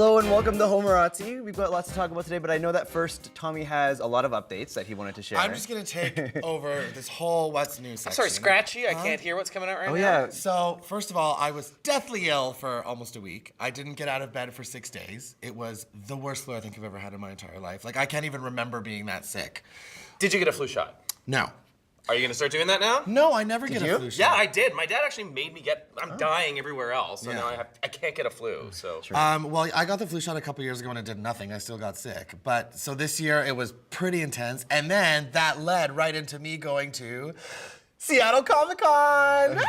Hello and welcome to Homorazzi. We've got lots to talk about today, but I know that first Tommy has a lot of updates that he wanted to share. I'm just gonna take over this whole what's new section. I'm sorry, Scratchy. I can't hear what's coming out right now. Oh yeah. So, first of all, I was deathly ill for almost a week. I didn't get out of bed for 6 days. It was the worst flu I think I've ever had in my entire life. Like, I can't even remember being that sick. Did you get a flu shot? No. Are you gonna start doing that now? No, I never get you? a flu shot. Yeah, I did. My dad actually made me get. I'm dying everywhere else, so Yeah. now I can't get a flu. So. Well, I got the flu shot a couple years ago and it did nothing. I still got sick. But so this year it was pretty intense, and then that led right into me going to Seattle Comic Con.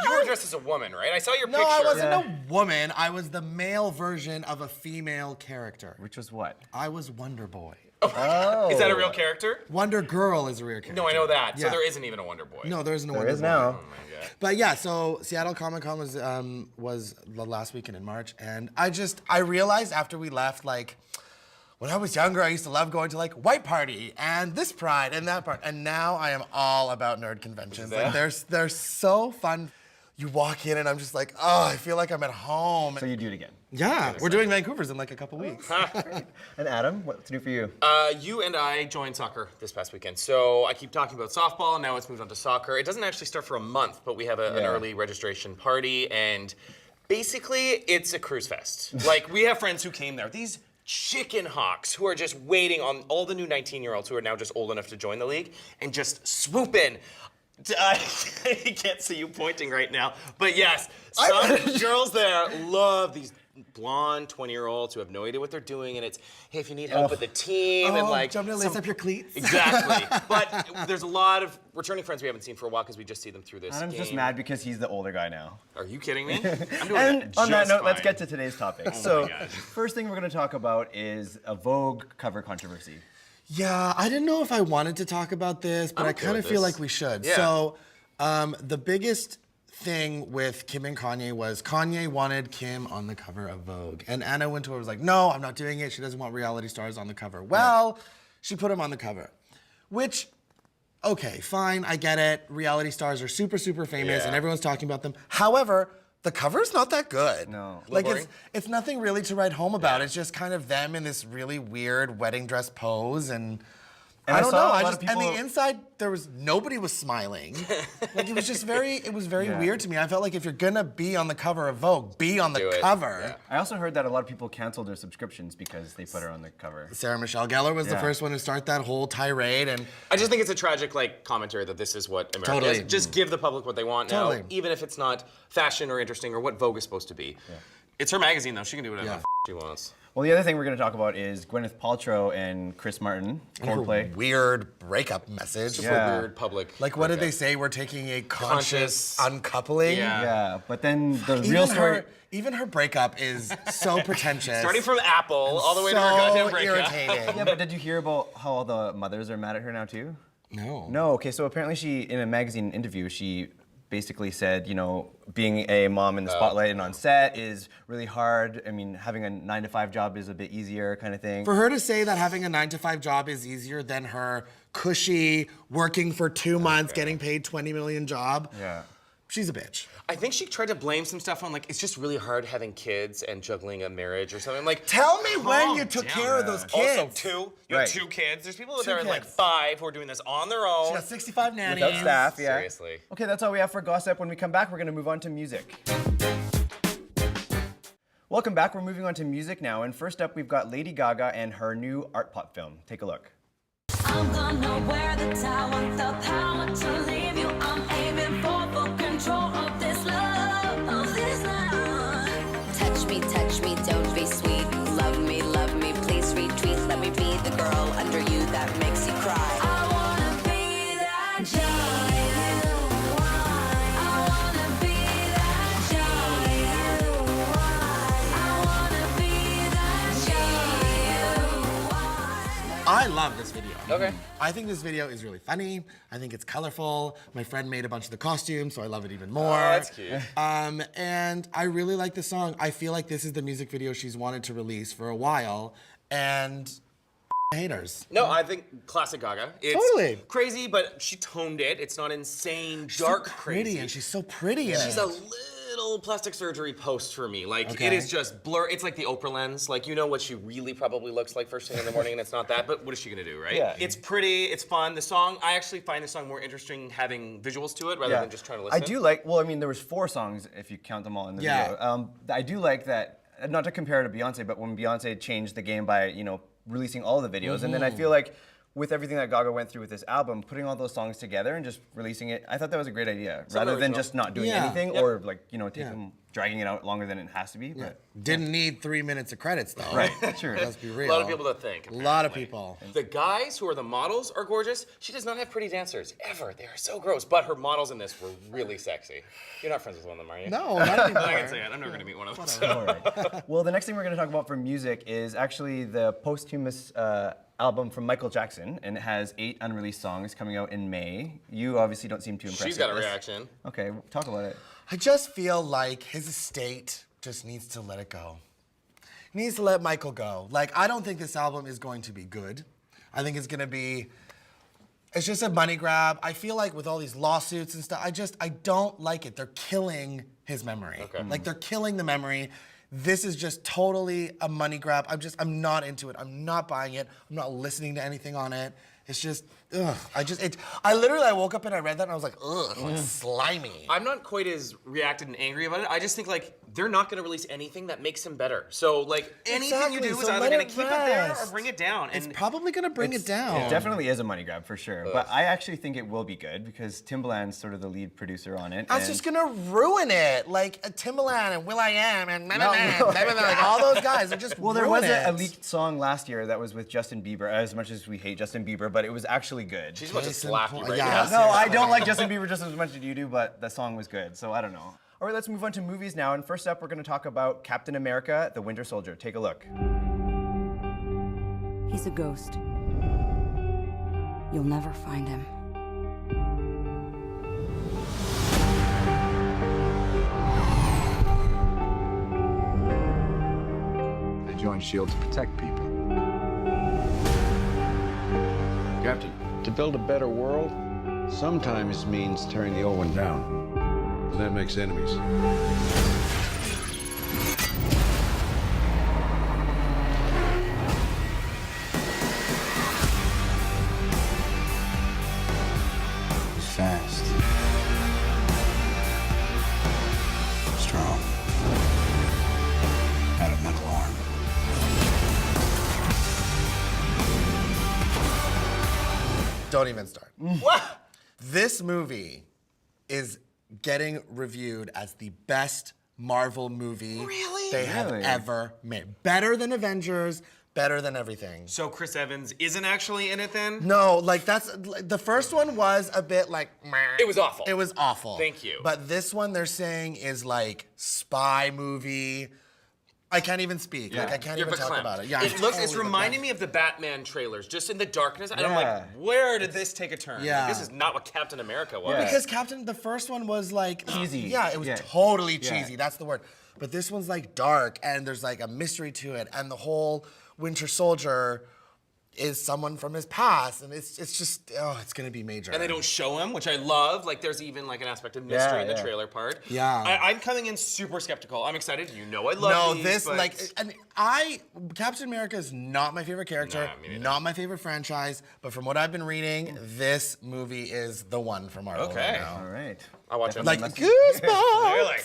You were dressed as a woman, right? I saw your picture. No, I wasn't a woman. I was the male version of a female character. Which was what? I was Wonder Boy. Oh. Is that a real character? Wonder Girl is a real character. No, I know that. So Yeah. there isn't even a Wonder Boy. No, there isn't a There Wonder is Boy. now. Oh my god. But yeah, so Seattle Comic Con was the last weekend in March, and I realized after we left, like, when I was younger, I used to love going to like White Party and this Pride and that part, and now I am all about nerd conventions. Like, they're so fun. You walk in and I'm just like, oh, I feel like I'm at home. So you do it again. Yeah, we're doing Vancouver's in like a couple weeks. And Adam, what's new for you? You and I joined soccer this past weekend. So I keep talking about softball, and now it's moved on to soccer. It doesn't actually start for a month, but we have an early registration party, and basically it's a cruise fest. Like, we have friends who came there. These chicken hawks who are just waiting on all the new 19-year-olds who are now just old enough to join the league and just swoop in. I can't see you pointing right now, but yes, some girls there love these blonde 20-year-olds who have no idea what they're doing, and it's, hey, if you need help with the team, and like, jump to lace up your cleats. exactly. But there's a lot of returning friends we haven't seen for a while because we just see them through this Adam's game. just mad because he's the older guy now. Are you kidding me? I'm doing And on that just note, let's fine. get to today's topic. my So, gosh. first thing we're going to talk about is a Vogue cover controversy. Yeah, I didn't know if I wanted to talk about this, but I'm I okay kind of with feel this. like we should. Yeah. So, the biggest thing with Kim and Kanye was Kanye wanted Kim on the cover of Vogue. And Anna Wintour was like, no, I'm not doing it. She doesn't want reality stars on the cover. Well, she put him on the cover, which, okay, fine, I get it. Reality stars are super, super famous Yeah. and everyone's talking about them. However, the cover's not that good. No. Like, boring? it's nothing really to write home about. It's just kind of them in this really weird wedding dress pose, and And I I don't saw know. a I lot just of and the people- inside nobody was smiling. Like, it was just very weird to me. I felt like if you're gonna be on the cover of Vogue, be on the Do it. cover. Yeah. I also heard that a lot of people canceled their subscriptions because they put her on the cover. Sarah Michelle Gellar was the Yeah. first one to start that whole tirade, and I just think it's a tragic commentary that this is what America Totally. is. Just give the public what they want now, Totally. even if it's not fashion or interesting or what Vogue is supposed to be. It's her magazine though. She can do whatever Yeah. the she wants. Well, the other thing we're going to talk about is Gwyneth Paltrow and Chris Martin, Coldplay. her weird breakup message. Just Yeah. a weird public. Like, what did they breakup. say? We're taking a conscious Conscious. uncoupling. Yeah. Yeah, but then the Even real story. even her breakup is so pretentious. Starting from Apple all the way so to her goddamn breakup. irritating. Yeah, but did you hear about how all the mothers are mad at her now too? No. No, okay, so apparently she, in a magazine interview, she basically said, you know, being a mom in the spotlight and on set is really hard. I mean, having a 9-to-5 job is a bit easier kind of thing. For her to say that having a 9-to-5 job is easier than her cushy, working for 2 months, getting paid $20 million job, Yeah. she's a bitch. I think she tried to blame some stuff on it's just really hard having kids and juggling a marriage or something. Like, Tell me when calm you took down. care of those kids. Also, two. You Right. have 2 kids. There's people Two that are like kids. 5 who are doing this on their own. She got 65 nannies. Without staff, yeah. Seriously. Okay, that's all we have for gossip. When we come back, we're going to move on to music. Welcome back. We're moving on to music now. And first up, we've got Lady Gaga and her new art pop film. Take a look. I'm gonna wear the tower, the power to leave you. I'm aiming for full control of this love, of this love. Touch me, don't be sweet. Love me, please retweet. Let me be the girl under you that makes you cry. I wanna be that giant. I wanna be that giant. I wanna be that giant. I love this video. Okay. I think this video is really funny. I think it's colorful. My friend made a bunch of the costumes, so I love it even more. Oh, that's cute. And I really like the song. I feel like this is the music video she's wanted to release for a while, and haters. No, I think classic Gaga. It's Totally. crazy, but she toned it. It's not insane, dark, so pretty, crazy. and she's so pretty in She's it. a little plastic surgery post for me. Like, Okay. it is just blur. It's like the Oprah lens. Like, you know what she really probably looks like first thing in the morning, and it's not that, but what is she gonna do, right? Yeah. It's pretty, it's fun. The song, I actually find the song more interesting having visuals to it rather than just trying to listen. I do like, well, I mean, there was 4 songs if you count them all in the Yeah. video. I do like that, not to compare to Beyonce, but when Beyonce changed the game by, releasing all the videos, and then I feel like with everything that Gaga went through with this album, putting all those songs together and just releasing it, I thought that was a great idea. Rather than original. just not doing Yeah. anything Yep. or dragging it out longer than it has to be. Yeah. But Didn't need 3 minutes of credits though. Right, sure. Let's be A real. lot of people to think. A lot of apparently. people. The guys who are the models are gorgeous. She does not have pretty dancers, ever. They are so gross. But her models in this were really sexy. You're not friends with one of them, are you? No, not I'm not anymore. gonna say it. I'm never gonna meet one of them. so. all right. Well, the next thing we're going to talk about for music is actually the posthumous album from Michael Jackson, and it has 8 unreleased songs coming out in May. You obviously don't seem too impressed. She's got a with this. reaction. Okay, talk about it. I just feel like his estate just needs to let it go. He needs to let Michael go. Like, I don't think this album is going to be good. I think it's gonna be, it's just a money grab. I feel like with all these lawsuits and stuff, I don't like it. They're killing his memory. Okay. Like, they're killing the memory. This is just totally a money grab. I'm not into it. I'm not buying it. I'm not listening to anything on it. It's just, ugh. I woke up and I read that and I was like, ugh, like slimy. I'm not quite as reacted and angry about it. I just think like they're not going to release anything that makes him better. So like anything you Exactly, do is so either let going it to keep it there or rest. bring it down. It's And probably gonna bring it down. It definitely is a money grab for sure. But I actually think it will be good because Timbaland's sort of the lead producer on it. That's and- just gonna ruin it. Like Timbaland and Will.i.am and No. like all those guys are just Well, there was ruin a it. leaked song last year that was with Justin Bieber, as much as we hate Justin Bieber, but it was actually good. she's about to Case in slap you point- right yeah. now. No, I don't like Justin Bieber just as much as you do, but the song was good, so I don't know. All right, let's move on to movies now. And first up, we're going to talk about Captain America, the Winter Soldier. Take a look. He's a ghost. You'll never find him. I joined S.H.I.E.L.D. to protect people. Captain, to build a better world, sometimes means tearing the old one down. And that makes enemies. He's fast. Strong. Had a metal arm. Don't even start. This movie is getting reviewed as the best Marvel movie they have Really? ever made. Better than Avengers, better than everything. So Chris Evans isn't actually in it then? No, like that's the first one was a bit like meh. It was awful. It was awful. Thank you. But this one they're saying is like spy movie. I can't even speak. Like I can't You're even talk verklempt. about it. Yeah, It I'm looks. It's totally reminding verklempt. me of the Batman trailers, just in the darkness. And I'm Yeah. like, where did this take a turn? Yeah. Like, this is not what Captain America was. Yeah. Because the first one was like Cheesy. Yeah, it was Yeah. totally Yeah. cheesy. That's the word. But this one's like dark, and there's like a mystery to it, and the whole Winter Soldier is someone from his past, and it's just it's gonna be major. And they don't show him, which I love. Like, there's even like an aspect of mystery Yeah, in the yeah. trailer part. Yeah. I'm coming in super skeptical. I'm excited. You know I love No, these, this but like, and Captain America is not my favorite character, Nah, me neither. not my favorite franchise. But from what I've been reading, this movie is the one for Marvel Okay. right All now. right. I'll watch it. Like Definitely Goosebumps. Really?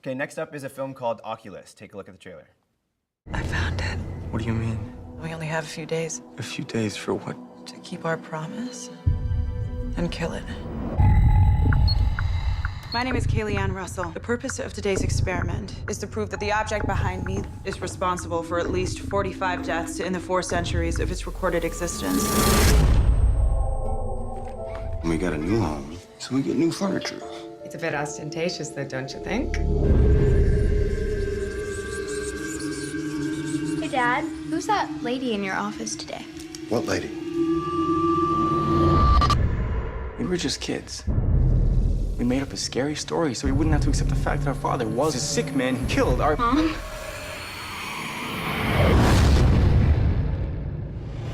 Okay, next up is a film called Oculus. Take a look at the trailer. I found it. What do you mean? We only have a few days A few days for what? to keep our promise and kill it. My name is Kaylee Ann Russell. The purpose of today's experiment is to prove that the object behind me is responsible for at least 45 deaths in the 4 centuries of its recorded existence. We got a new home, so we get new furniture. It's a bit ostentatious, though, don't you think? Hey, Dad, who's that lady in your office today? What lady? We were just kids. We made up a scary story so we wouldn't have to accept the fact that our father was a sick man who killed our... Mom?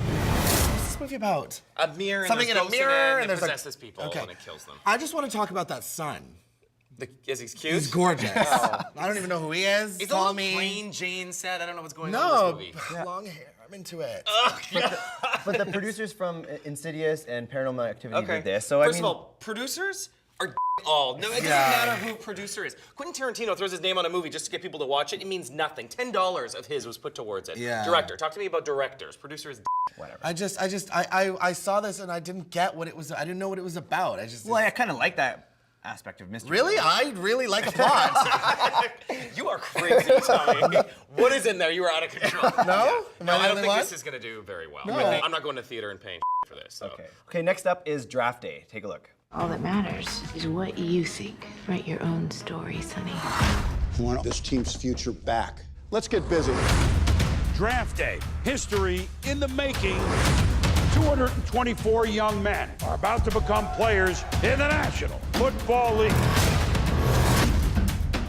What's this movie about? A mirror. Something and in a there's ghosts mirror, it, and there's like possesses people okay. and it kills them. I just want to talk about that sun. Is he cute? He's gorgeous. I don't even know who he is. He's Call a me. plain Jane said. I don't know what's going No, on in this movie. long hair. I'm into it. But the producers from Insidious and Paranormal Activity did this. So First of all, producers are all. No, it doesn't matter who producer is. Quentin Tarantino throws his name on a movie just to get people to watch it. It means nothing. $10 of his was put towards it. Yeah. Director. Talk to me about directors. Producer is whatever. I saw this and I didn't get what it was. I didn't know what it was about. Well, I kind of like that aspect of mystery. Really? I really like a plot. You are crazy, Tommy. What is in there? You are out of control. No? No, Am I I the don't only think one? this is going to do very well. No. I'm not going to theater and paying for this. So. Okay, next up is Draft Day. Take a look. All that matters is what you think. Write your own story, Sonny. I want this team's future back. Let's get busy. Draft Day, history in the making. 224 young men are about to become players in the National Football League.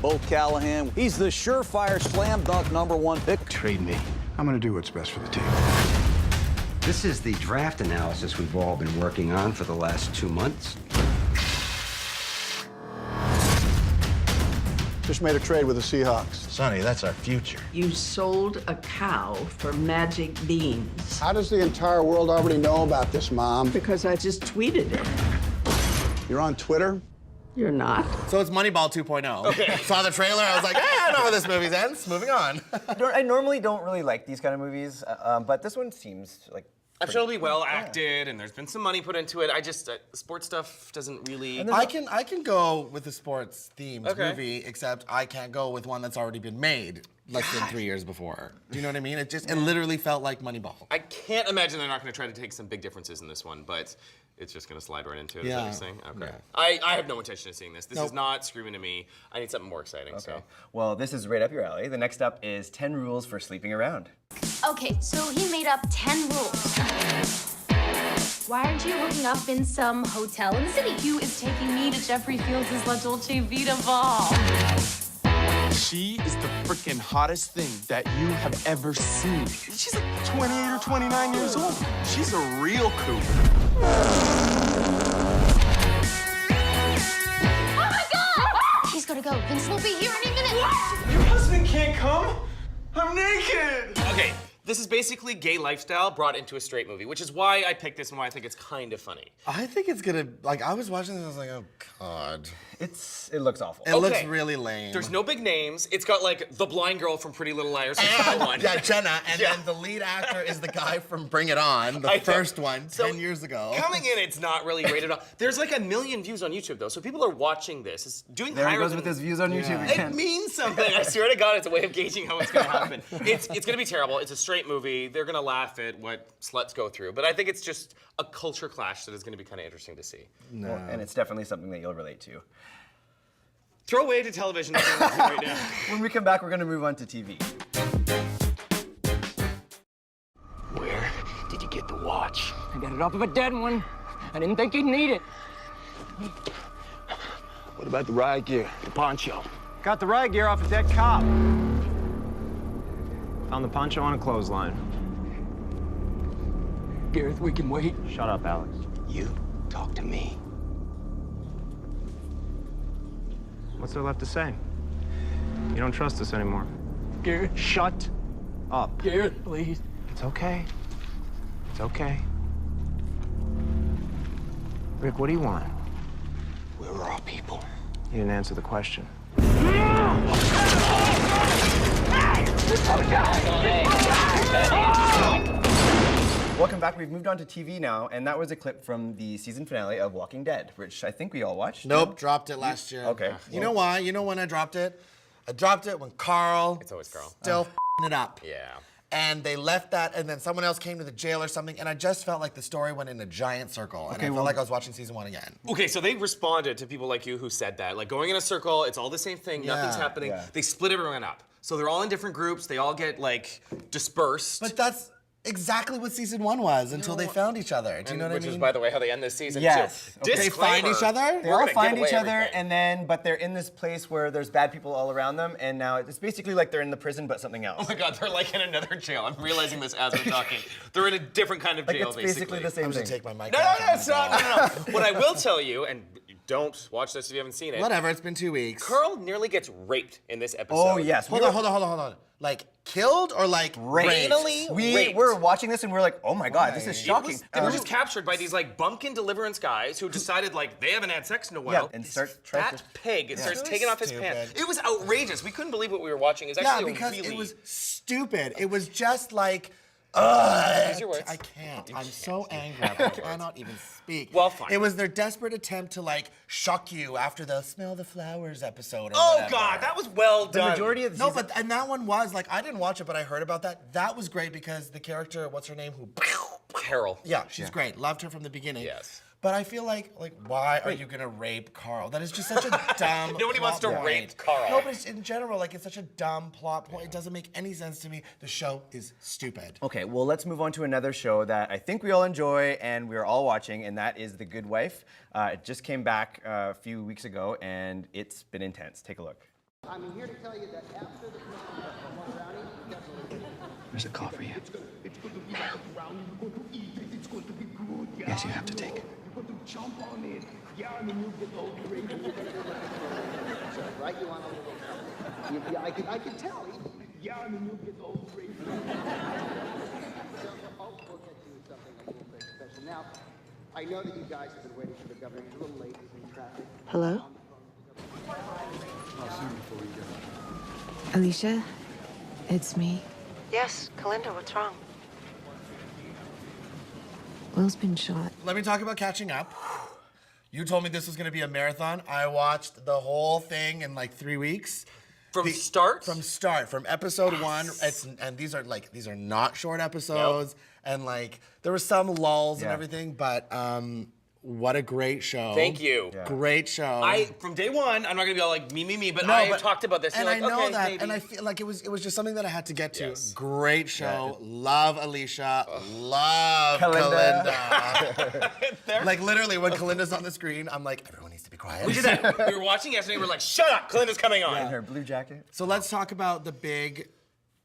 Bo Callahan, he's the surefire slam dunk #1 pick. Trade me. I'm gonna do what's best for the team. This is the draft analysis we've all been working on for the last 2 months. Just made a trade with the Seahawks. Sonny, that's our future. You sold a cow for magic beans. How does the entire world already know about this, Mom? Because I just tweeted it. You're on Twitter? You're not. So it's Moneyball 2.0. Okay. Saw the trailer, I was like, I know how this movie ends. Moving on. I normally don't really like these kind of movies, but this one seems like I'm sure it'll be well acted, and there's been some money put into it. I just sports stuff doesn't really. I can go with a sports themed movie, except I can't go with one that's already been made less than 3 years before. Do you know what I mean? It literally felt like Moneyball. I can't imagine they're not going to try to take some big differences in this one, but it's just going to slide right into it. Is that what you're saying? Okay. Yeah. I have no intention of seeing this. This is not screaming to me. I need something more exciting. Okay. So. Well, this is right up your alley. The next up is 10 rules for sleeping around. Okay, so he made up 10 rules. Why aren't you hooking up in some hotel in the city? Hugh is taking me to Jeffrey Fields' La Dolce Vita ball. She is the freaking hottest thing that you have ever seen. She's like 28 or 29 years old. She's a real cougar. Oh my God! He's gotta go. Vincent will be here any minute. Your husband can't come. I'm naked. Okay. This is basically gay lifestyle brought into a straight movie, which is why I picked this and why I think it's kind of funny. I think it's gonna, like, I was watching this and I was like, oh God. It looks awful. It looks really lame. There's no big names. It's got like the blind girl from Pretty Little Liars. Yeah, Jenna, and then the lead actor is the guy from Bring It On, the first one, 10 years ago. Coming in, it's not really rated on. There's like 1 million views on YouTube though, so people are watching this. It's doing there higher he goes than, with his views on YouTube again. It means something. I swear to God, it's a way of gauging how it's going to happen. It's going to be terrible. It's a straight movie. They're going to laugh at what sluts go through, but I think it's just a culture clash that is going to be kind of interesting to see. No. Well, and it's definitely something that you'll relate to. Throw away to television right now. When we come back, we're going to move on to TV. Where did you get the watch? I got it off of a dead one. I didn't think he'd need it. What about the riot gear, the poncho? Got the riot gear off a dead cop. Found the poncho on a clothesline. Gareth, we can wait. Shut up, Alex. You talk to me. What's there left to say? You don't trust us anymore. Gareth. Shut up. Gareth, please. It's okay. It's okay. Rick, what do you want? We're raw people. You didn't answer the question. Welcome back. We've moved on to TV now, and that was a clip from the season finale of Walking Dead, which I think we all watched. Nope, dropped it last year. Okay. You know why? You know when I dropped it? I dropped it when Carl. It's always Carl. Still f***ing it up. Yeah. And they left that, and then someone else came to the jail or something, and I just felt like the story went in a giant circle, and I felt like I was watching season 1 again. Okay, so they responded to people like you who said that. Like, going in a circle, it's all the same thing, nothing's happening. Yeah. They split everyone up. So they're all in different groups, they all get, like, dispersed. But that's exactly what season 1 was until they found each other. Do you know what I mean? Which is, by the way, how they end this season, yes. too. Okay. They find each other? They all find each other, and then, but they're in this place where there's bad people all around them, and now it's basically like they're in the prison, but something else. Oh my God, they're like in another jail. I'm realizing this as we're talking. They're in a different kind of jail, it's basically the same I'm thing. Just take my mic No, it's not. No. What I will tell you, and Don't watch this if you haven't seen it. Whatever, it's been 2 weeks. Carl nearly gets raped in this episode. Oh, yes. Hold on. Like, killed or like raped? Anally We raped. were watching this and we were like, oh my God, this is shocking. They were just captured by these like bumpkin deliverance guys who decided like they haven't had sex in a while. and This start fat pig starts Really taking off his stupid. pants. It was outrageous. We couldn't believe what we were watching. It was actually because really... it was stupid. It was just like, Use your words. I can't. I'm so angry. I cannot even speak. Well, fine. It was their desperate attempt to like shock you after the smell the flowers episode. Or Oh whatever. God, that was well The done. majority of the No, season- but and that one was like I didn't watch it, but I heard about that. That was great because the character, what's her name, who? Carol. Yeah, she's great. Loved her from the beginning. Yes. But I feel like why are you gonna rape Carl? That is just such a dumb. Nobody wants to plot rape point. Carl. No, but it's, in general, like it's such a dumb plot point. It doesn't make any sense to me. The show is stupid. Okay, well, let's move on to another show that I think we all enjoy and we're all watching, and that is The Good Wife. It just came back a few weeks ago, and it's been intense. Take a look. I'm here to tell you that after the Christmas brownie, There's a call for you. Yes, you have to take it. right? You want a little. Yeah, I could tell. Yeah, and then you'll get old. So, we'll get to something a little bit special. Now, I know that you guys have been waiting for the governor. You're a little late in traffic. Hello? Alicia, it's me. Yes, Kalinda, what's wrong? Will's been shot. Let me talk about catching up. You told me this was gonna be a marathon. I watched the whole thing in like 3 weeks. From start? From start, from episode one. And these are not short episodes. Nope. And like there were some lulls and Yeah. everything, but what a great show. Thank you. Yeah. Great show. From day one, I'm not gonna be all like me, but No, I but- talked about this. And you're I like, know okay, that, maybe. and I feel like it was just something that I had to get to. Yes. Great show. Love Alicia. Love Kalinda. Kalinda. Like literally, when Kalinda's on the screen, I'm like, everyone needs to be quiet. We did that. We were watching yesterday. We were like, shut up, Kalinda's coming on. In her blue jacket. So let's talk about the big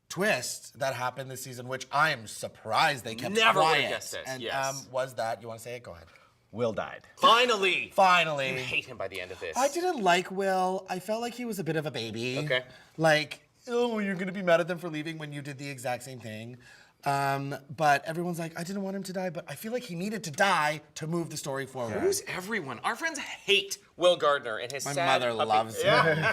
twist that happened this season, which I am surprised they kept Never would've quiet. guessed it, And yes. was that, you want to say it? Go ahead. Will died. Finally. You Finally. hate him by the end of this. I didn't like Will. I felt like he was a bit of a baby. Okay. Like, oh, you're gonna be mad at them for leaving when you did the exact same thing. But everyone's like, I didn't want him to die, but I feel like he needed to die to move the story forward. Who's everyone? Our friends hate Will Gardner and his My sad mother puppy. loves him.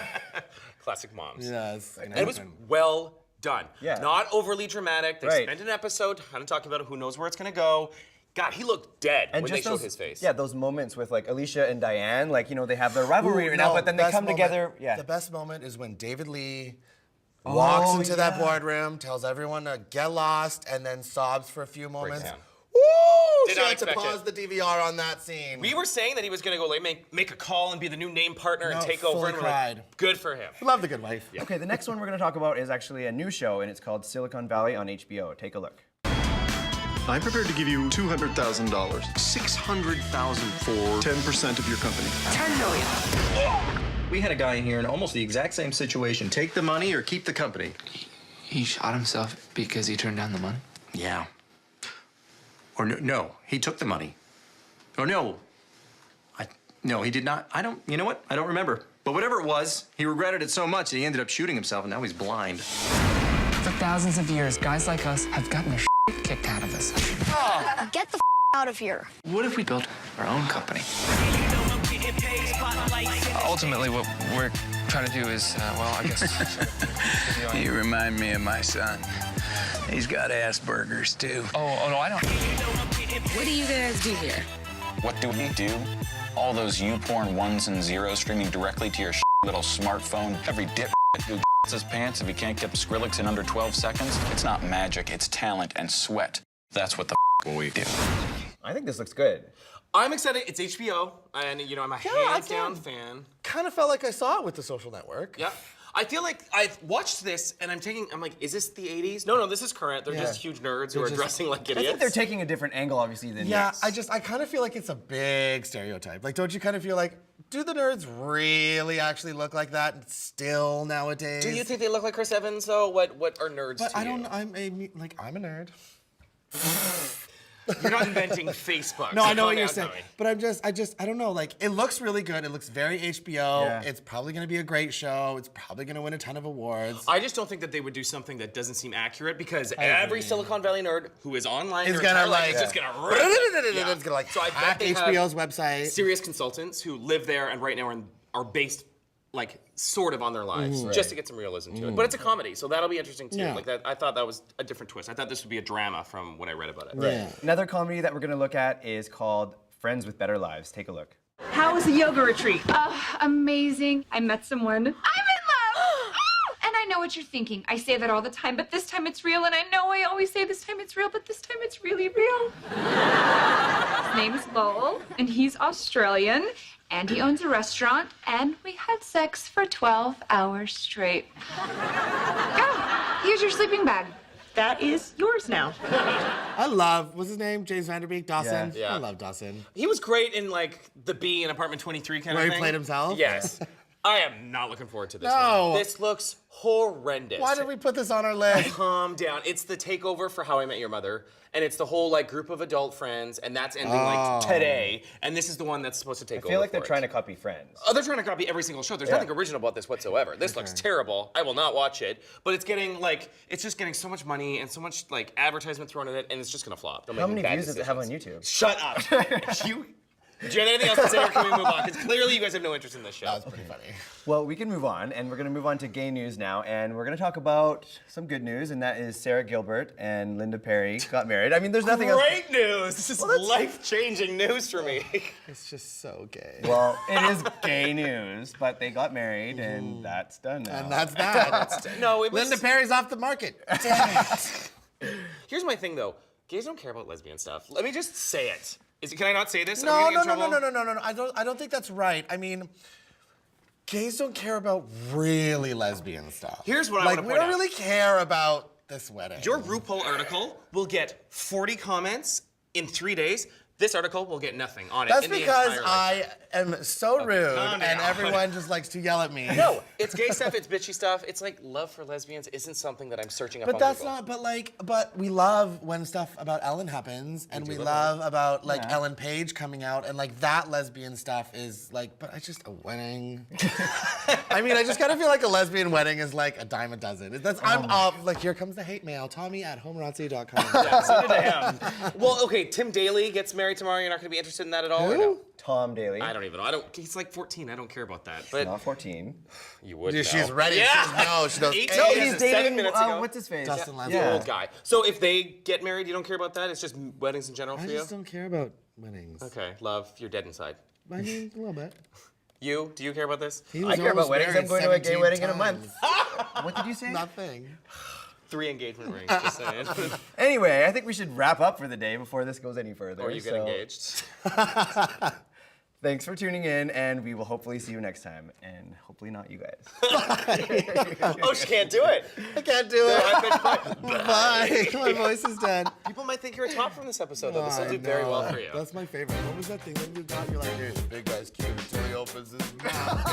Classic moms. Yes, I know. And it was well done. Yeah. Not overly dramatic. They Right. spent an episode kind of talking about who knows where it's gonna go. God, he looked dead when they just showed those, his face. Yeah, those moments with like Alicia and Diane, like, you know, they have their rivalry Ooh, right now, no, but then they best come moment- together. Yeah. The best moment is when David Lee walks into that yeah. boardroom, tells everyone to get lost, and then sobs for a few moments. down. Woo! Did She not had to expect pause it. the DVR on that scene. We were saying that he was gonna go like make a call and be the new name partner and No, take over. fully And we're like, cried. good for him. Love The Good Wife. Okay, the next one we're going to talk about is actually a new show, and it's called Silicon Valley on HBO. Take a look. I'm prepared to give you $200,000. $600,000 for 10% of your company. $10 million. We had a guy in here in almost the exact same situation. Take the money or keep the company. He shot himself because he turned down the money? Yeah. Or no, he took the money. Or no. No, he did not. You know what? I don't remember. But whatever it was, he regretted it so much that he ended up shooting himself, and now he's blind. For thousands of years, guys like us have gotten the shit kicked out of us. Get the out of here. What if we built our own company? Ultimately, what we're trying to do is, well, I guess... You remind me of my son. He's got Asperger's, too. Oh, no, I don't... What do you guys do here? What do we do? All those YouPorn ones and zeros streaming directly to your little smartphone. Every dip who gets his pants if he can't get Skrillex in under 12 seconds. It's not magic, it's talent and sweat. That's what the we do. I think this looks good. I'm excited. It's HBO, and you know I'm a hands-down fan. Kind of felt like I saw it with The Social Network. Yeah. I feel like I've watched this, and I'm like, is this the 80s? No, this is current. They're just huge nerds who are dressing like I idiots. think they're taking a different angle, obviously, than Yeah, this. I kind of feel like it's a big stereotype. Like, don't you kind of feel like, do the nerds really actually look like that still nowadays? Do you think they look like Chris Evans, though? What are nerds But to I you? don't. I'm a nerd. You're not inventing Facebook. No, so I know calm what you're down, saying, Tommy. but I don't know. Like, it looks really good. It looks very HBO. Yeah. It's probably gonna be a great show. It's probably gonna win a ton of awards. I just don't think that they would do something that doesn't seem accurate because I every agree. Silicon Valley nerd who is online Is their gonna, entire life like- is just gonna rip it. Yeah. It's gonna, like, so I bet hack they HBO's have website. serious consultants who live there and right now are based like sort of on their lives Mhm. just to get some realism to it. But it's a comedy, so that'll be interesting too. Yeah. Like that, I thought that was a different twist. I thought this would be a drama from what I read about it. Yeah. Another comedy that we're gonna look at is called Friends with Better Lives. Take a look. How was the yoga retreat? Amazing. I met someone. I'm in love! And I know what you're thinking. I say that all the time, but this time it's real. And I know I always say this time it's real, but this time it's really real. His name is Lowell, and he's Australian. And he owns a restaurant, and we had sex for 12 hours straight. Go. Here's your sleeping bag. That is yours now. I love, what's his name? James Vanderbeek? Dawson? Yeah. I love Dawson. He was great in like The Bee in Apartment 23 kind Where of he thing. played himself? Yes. I am not looking forward to this No. one. This looks horrendous. Why did we put this on our list? Calm down. It's the takeover for How I Met Your Mother, and it's the whole like group of adult friends, and that's ending like today. And this is the one that's supposed to take over. I feel like they're for trying it. to copy Friends. Oh, they're trying to copy every single show. There's nothing original about this whatsoever. This looks terrible. I will not watch it. But it's getting like it's just getting so much money and so much like advertisement thrown at it, and it's just gonna flop. They're How making many bad views does it have on decisions. YouTube? Shut up. Do you have anything else to say, or can we move on? Because clearly you guys have no interest in this show. That was pretty funny. Well, we can move on, and we're going to move on to gay news now, and we're going to talk about some good news, and that is Sarah Gilbert and Linda Perry got married. I mean, there's nothing else. Great news! This is life-changing news for me. It's just so gay. Well, it is gay news, but they got married, and that's done now. And that's that. No, it was... Linda Perry's off the market. Damn it. Here's my thing, though. Gays don't care about lesbian stuff. Let me just say it. Can I not say this? No, Are we no, gonna no, get in no, trouble? no, no, no. I don't think that's right. I mean, gays don't care about really lesbian stuff. Here's what I like, wanna we point don't out. really care about this wedding. Your RuPaul article will get 40 comments in 3 days. This article will get nothing on it. That's in the because entire I am so rude calm and down. everyone just likes to yell at me. No, it's gay stuff, it's bitchy stuff. It's like love for lesbians isn't something that I'm searching up But on that's Google. not, but we love when stuff about Ellen happens, and we love about, like, Ellen Page coming out, and, like, that lesbian stuff is, like, but I just, a wedding. I mean, I just kind of feel like a lesbian wedding is, like, a dime a dozen. I'm off, like, here comes the hate mail. Tommy at homorazzi.com. Yeah, so did him. Well, okay, Tim Daly gets married tomorrow. You're not going to be interested in that at all, or no? Tom Daly. I don't even know. He's like 14. I don't care about that. But Not 14. you would Yeah, know. she's ready. Yeah. She knows. 18 No, years he's and 7 dating, minutes ago. what's his face? Dustin The Lance. old guy. So if they get married, you don't care about that? It's just weddings in general I for you? just don't care about weddings. Okay, love, you're dead inside. I mean, a little bit. You? Do you care about this? He I was care about almost weddings. I'm married going to a gay 17 wedding in a times. month. What did you say? Nothing. 3 engagement rings, just saying. Anyway, I think we should wrap up for the day before this goes any further. Or you get so engaged. Thanks for tuning in, and we will hopefully see you next time, and hopefully not you guys. Oh, she can't do it. I can't do it. Bye. My voice is dead. People might think you're a top from this episode, though. This will I do very well know. for you. That's my favorite. What was that thing that you got? You're like, hey, the big guy's cute until he opens his mouth.